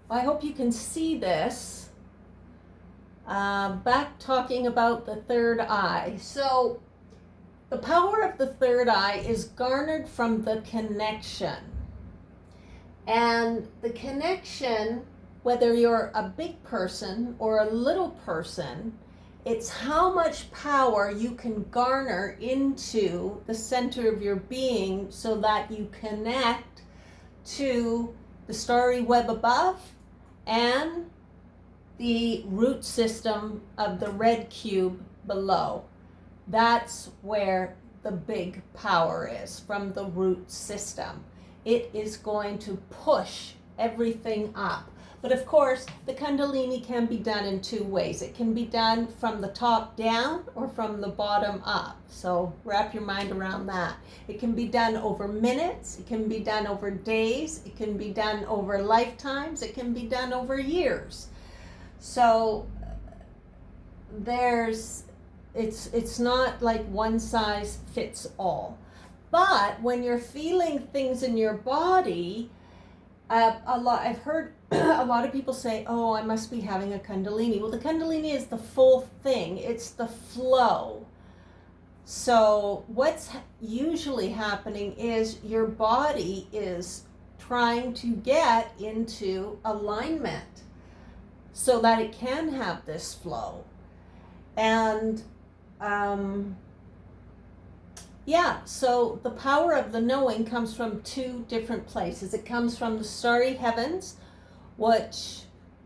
I hope you can see this. Back talking about the third eye. So the power of the third eye is garnered from the connection. And the connection, whether you're a big person or a little person, it's how much power you can garner into the center of your being so that you connect to the starry web above and the root system of the red cube below. That's where the big power is, from the root system. It is going to push everything up. But of course, the Kundalini can be done in two ways. It can be done from the top down or from the bottom up. So wrap your mind around that. It can be done over minutes. It can be done over days. It can be done over lifetimes. It can be done over years. So it's not like one size fits all. But when you're feeling things in your body, I've heard a lot of people say, oh, I must be having a Kundalini. Well, the Kundalini is the full thing. It's the flow. So what's usually happening is your body is trying to get into alignment so that it can have this flow. And so the power of the knowing comes from two different places. It comes from the starry heavens, which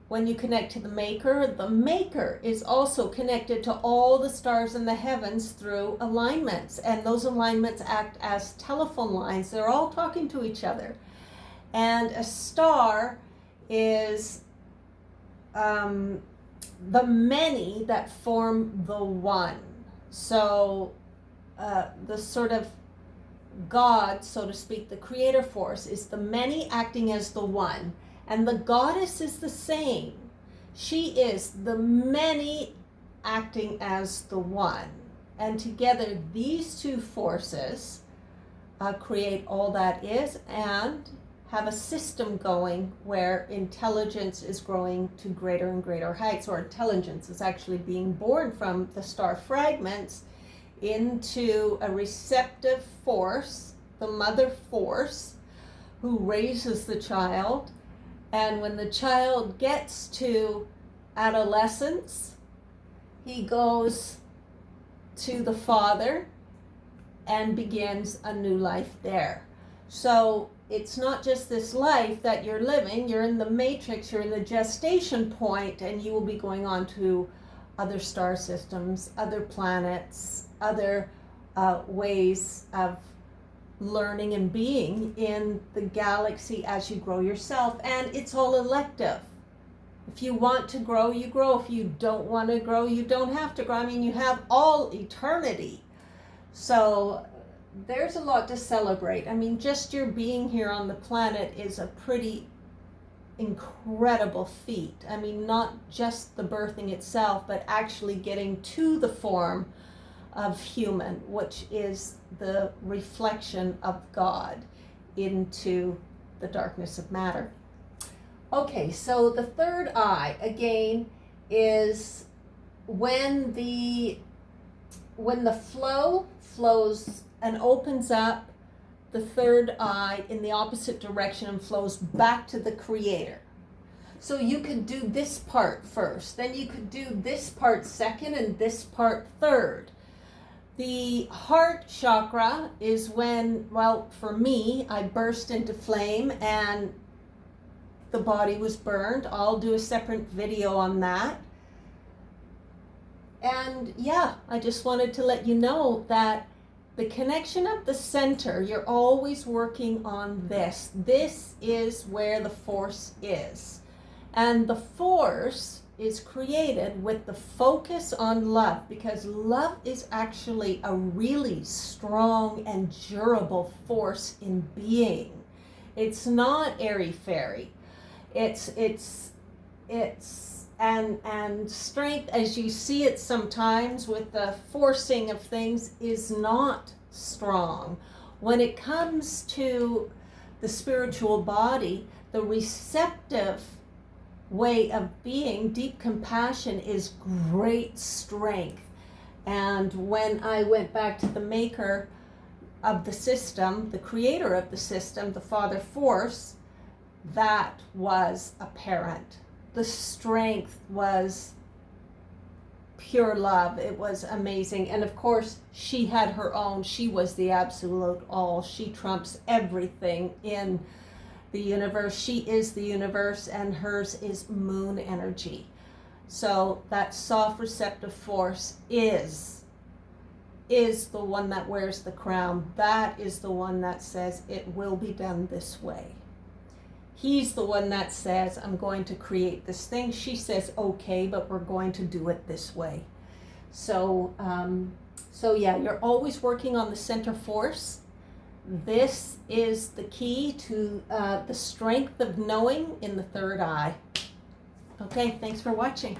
when you connect to the Maker is also connected to all the stars in the heavens through alignments. And those alignments act as telephone lines. They're all talking to each other. And a star is the many that form the one. So the sort of God, so to speak, the creator force is the many acting as the one. And the goddess is the same. She is the many acting as the one. And together these two forces create all that is and have a system going where intelligence is growing to greater and greater heights, or intelligence is actually being born from the star fragments into a receptive force, the mother force, who raises the child. And when the child gets to adolescence, he goes to the father and begins a new life there. So it's not just this life that you're living, you're in the matrix, you're in the gestation point, and you will be going on to other star systems, other planets, other ways of learning and being in the galaxy as you grow yourself. And it's all elective. If you want to grow, you grow. If you don't want to grow, you don't have to grow. I mean, you have all eternity. So there's a lot to celebrate. I mean, just your being here on the planet is a pretty incredible feat. I mean, not just the birthing itself, but actually getting to the form of human, which is the reflection of God into the darkness of matter. Okay, so the third eye, again, is when the flow flows and opens up the third eye in the opposite direction and flows back to the creator. So you could do this part first, then you could do this part second, and this part third. The heart chakra is when, well, for me, I burst into flame and the body was burned. I'll do a separate video on that. And yeah, I just wanted to let you know that the connection of the center, you're always working on this. This is where the force is. And the force is created with the focus on love, because love is actually a really strong and durable force in being. It's not airy-fairy. It's and strength, as you see it sometimes with the forcing of things, is not strong. When it comes to the spiritual body, the receptive way of being. Deep compassion is great strength. And when I went back to the maker of the system, the creator of the system, the Father Force, that was apparent. The strength was pure love. It was amazing. And of course, she had her own. She was the absolute all. She trumps everything in the universe. She is the universe, and hers is moon energy. So that soft receptive force is the one that wears the crown. That is the one that says it will be done this way. He's the one that says, I'm going to create this thing. She says, okay, but we're going to do it this way. So yeah, you're always working on the center force. This is the key to the strength of knowing in the third eye. Okay, thanks for watching.